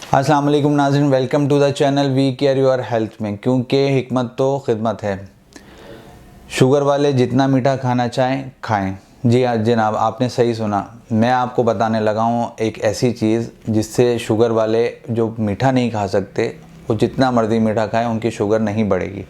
अस्सलाम वालेकुम नाज़रीन, welcome to the channel we care your health में, क्योंकि हिकमत तो खिदमत है। शुगर वाले जितना मीठा खाना चाहें खाएं। जी हाँ जनाब, आपने सही सुना। मैं आपको बताने लगा हूँ एक ऐसी चीज़ जिससे शुगर वाले जो मीठा नहीं खा सकते वो जितना मर्ज़ी मीठा खाएं उनकी शुगर नहीं बढ़ेगी।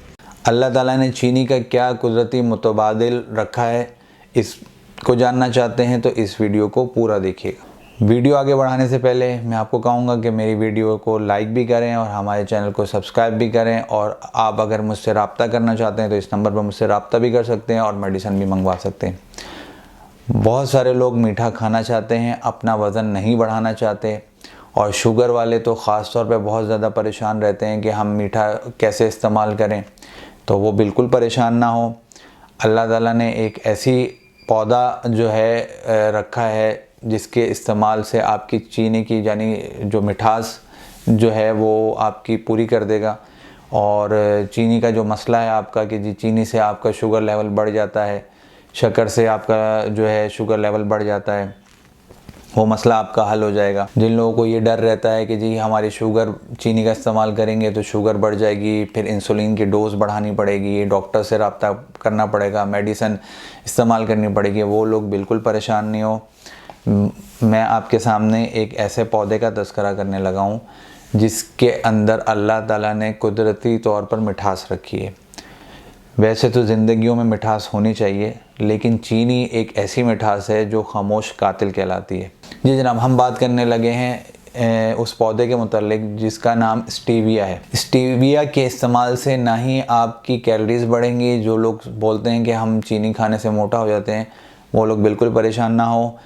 अल्लाह ताला ने चीनी का क्या कुदरती मुतबादिल रखा है, इसको जानना चाहते हैं तो इस वीडियो को पूरा देखिएगा। वीडियो आगे बढ़ाने से पहले मैं आपको कहूँगा कि मेरी वीडियो को लाइक भी करें और हमारे चैनल को सब्सक्राइब भी करें। और आप अगर मुझसे रब्ता करना चाहते हैं तो इस नंबर पर मुझसे रब्ता भी कर सकते हैं और मेडिसिन भी मंगवा सकते हैं। बहुत सारे लोग मीठा खाना चाहते हैं, अपना वज़न नहीं बढ़ाना चाहते, और शुगर वाले तो ख़ास तौर पे बहुत ज़्यादा परेशान रहते हैं कि हम मीठा कैसे इस्तेमाल करें। तो वो बिल्कुल परेशान ना हो। अल्लाह ताला ने एक ऐसी पौधा जो है रखा है जिसके इस्तेमाल से आपकी चीनी की यानी जो मिठास जो है वो आपकी पूरी कर देगा। और चीनी का जो मसला है आपका कि जी चीनी से आपका शुगर लेवल बढ़ जाता है, शक्कर से आपका जो है शुगर लेवल बढ़ जाता है, वो मसला आपका हल हो जाएगा। जिन लोगों को ये डर रहता है कि जी हमारी शुगर चीनी का इस्तेमाल करेंगे तो शुगर बढ़ जाएगी, फिर इंसुलिन की डोज़ बढ़ानी पड़ेगी, डॉक्टर से रब्ता करना पड़ेगा, मेडिसिन इस्तेमाल करनी पड़ेगी, वो लोग बिल्कुल परेशान नहीं हो। मैं आपके सामने एक ऐसे पौधे का तज़किरा करने लगा हूँ जिसके अंदर अल्लाह ताला ने कुदरती तौर पर मिठास रखी है। वैसे तो ज़िंदगियों में मिठास होनी चाहिए, लेकिन चीनी एक ऐसी मिठास है जो खामोश कातिल कहलाती है। जी जनाब, हम बात करने लगे हैं उस पौधे के मुतालिक जिसका नाम स्टीविया है। स्टीविया के इस्तेमाल से ना ही आपकी कैलोरीज़ बढ़ेंगी। जो लोग बोलते हैं कि हम चीनी खाने से मोटा हो जाते हैं, वो लोग बिल्कुल परेशान ना हो।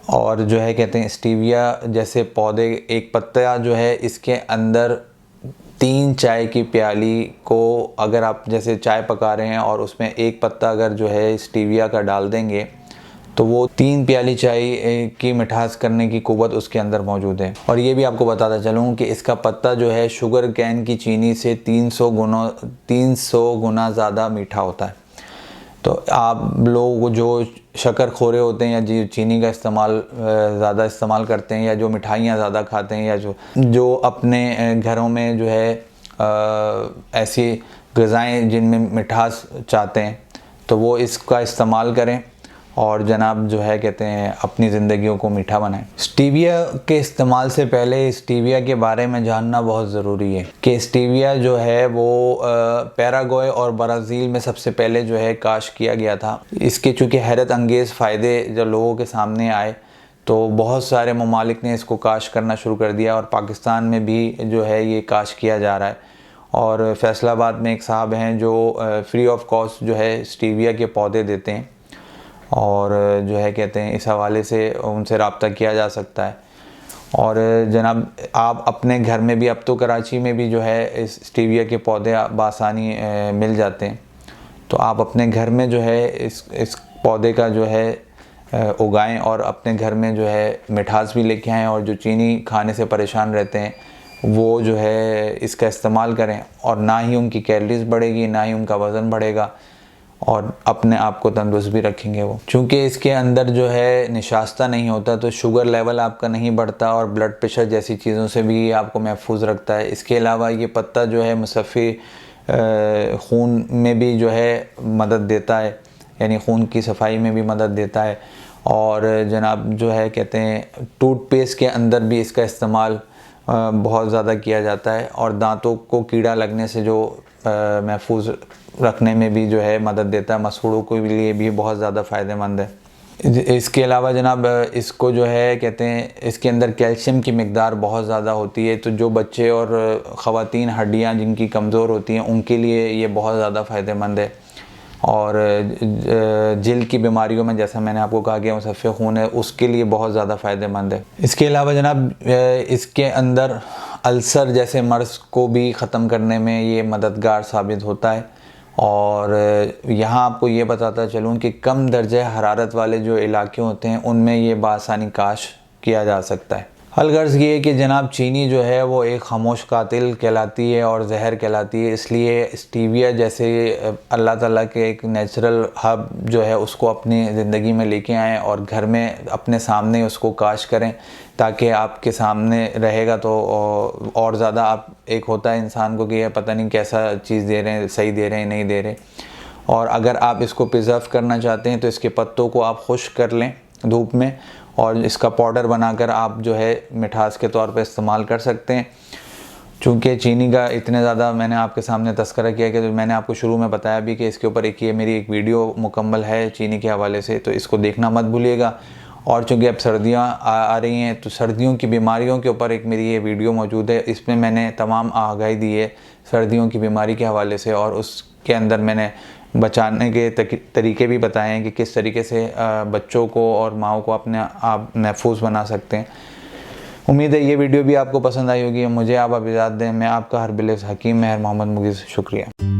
और जो है कहते हैं स्टीविया जैसे पौधे, एक पत्ता जो है इसके अंदर 3 चाय की प्याली को अगर आप जैसे चाय पका रहे हैं और उसमें एक पत्ता अगर जो है स्टीविया का डाल देंगे तो वो 3 प्याली चाय की मिठास करने की कुव्वत उसके अंदर मौजूद है। और ये भी आपको बताता चलूँ कि इसका पत्ता जो है शुगर कैन की चीनी से 300 गुना ज़्यादा मीठा होता है। तो आप लोग जो शक्कर खोरे होते हैं या जी चीनी का इस्तेमाल ज़्यादा इस्तेमाल करते हैं या जो मिठाइयाँ ज़्यादा खाते हैं या जो अपने घरों में जो है ऐसी ग़िज़ाएँ जिनमें मिठास चाहते हैं तो वो इसका इस्तेमाल करें और जनाब जो है कहते हैं अपनी ज़िंदगियों को मीठा बनाएं। स्टीविया के इस्तेमाल से पहले स्टीविया के बारे में जानना बहुत ज़रूरी है कि स्टीविया जो है वो पैराग्वे और ब्राज़ील में सबसे पहले जो है काश्त किया गया था। इसके चूँकि हैरत अंगेज़ फ़ायदे जब लोगों के सामने आए तो बहुत सारे ममालिक ने इसको काश्त करना शुरू कर दिया और पाकिस्तान में भी जो है ये काश्त किया जा रहा है। और फैसलाबाद में एक साहब हैं जो फ्री ऑफ कॉस्ट जो है स्टीविया के पौधे देते हैं और जो है कहते हैं इस हवाले से उनसे रब्ता किया जा सकता है। और जनाब आप अपने घर में भी, अब तो कराची में भी जो है इस स्टीविया के पौधे बासानी मिल जाते हैं, तो आप अपने घर में जो है इस पौधे का जो है उगाएं और अपने घर में जो है मिठास भी लेके आएँ। और जो चीनी खाने से परेशान रहते हैं वो जो है इसका इस्तेमाल करें और ना ही उनकी कैलोरीज़ बढ़ेगी, ना ही उनका वज़न बढ़ेगा और अपने आप को तंदुरुस्त भी रखेंगे वो। चूँकि इसके अंदर जो है निशास्ता नहीं होता तो शुगर लेवल आपका नहीं बढ़ता और ब्लड प्रेशर जैसी चीज़ों से भी आपको महफूज रखता है। इसके अलावा ये पत्ता जो है मुसफ़्फ़ी खून में भी जो है मदद देता है, यानी खून की सफाई में भी मदद देता है। और जनाब जो है कहते हैं टूथपेस्ट के अंदर भी इसका इस्तेमाल बहुत ज़्यादा किया जाता है और दांतों को कीड़ा लगने से जो महफूज रखने में भी जो है मदद देता है। मसूड़ों के लिए भी बहुत ज़्यादा फ़ायदेमंद है। इसके अलावा जनाब इसको जो है कहते हैं इसके अंदर कैल्शियम की मिकदार बहुत ज़्यादा होती है, तो जो बच्चे और ख़वातीन हड्डियाँ जिनकी कमज़ोर होती हैं उनके लिए ये बहुत ज़्यादा फ़ायदेमंद है। और जिल्द की बीमारियों में जैसा मैंने आपको कहा कि मुसफ़्फ़े खून है उसके लिए बहुत ज़्यादा फ़ायदेमंद है। इसके अलावा जनाब इसके अंदर अल्सर जैसे मर्ज़ को भी ख़त्म करने में ये मददगार साबित होता है। और यहाँ आपको ये बताता चलूँ कि कम दर्जे हरारत वाले जो इलाके होते हैं उनमें ये बासानी काश्त किया जा सकता है। अलगर्ज़ ये है कि जनाब चीनी जो है वो एक खामोश कातिल कहलाती है और जहर कहलाती है, इसलिए स्टीविया जैसे अल्लाह ताला के एक नेचुरल हब जो है उसको अपनी ज़िंदगी में लेके आएँ और घर में अपने सामने उसको काश करें, ताकि आपके सामने रहेगा तो और ज़्यादा आप एक होता है इंसान को कि यह पता नहीं कैसा चीज़ दे रहे हैं, सही दे रहे हैं नहीं दे रहे। और अगर आप इसको प्रिज़र्व करना चाहते हैं तो इसके पत्तों को आप खुश्क कर लें धूप में और इसका पाउडर बनाकर आप जो है मिठास के तौर पर इस्तेमाल कर सकते हैं। चूँकि चीनी का इतने ज़्यादा मैंने आपके सामने तस्करा किया कि मैंने आपको शुरू में बताया भी कि इसके ऊपर ये मेरी एक वीडियो मुकम्मल है चीनी के हवाले से, तो इसको देखना मत भूलिएगा। और चूँकि अब सर्दियाँ आ रही हैं तो सर्दियों की बीमारियों के ऊपर एक मेरी ये वीडियो मौजूद है, इसमें मैंने तमाम आगाही दी है सर्दियों की बीमारी के हवाले से और उसके अंदर मैंने बचाने के तरीके भी बताए हैं कि किस तरीके से बच्चों को और माँओं को अपने आप महफूज बना सकते हैं। उम्मीद है ये वीडियो भी आपको पसंद आई होगी। मुझे आप इजाज़त दें। मैं आपका हरबिल हकीम महर मोहम्मद मुगीज़, शुक्रिया।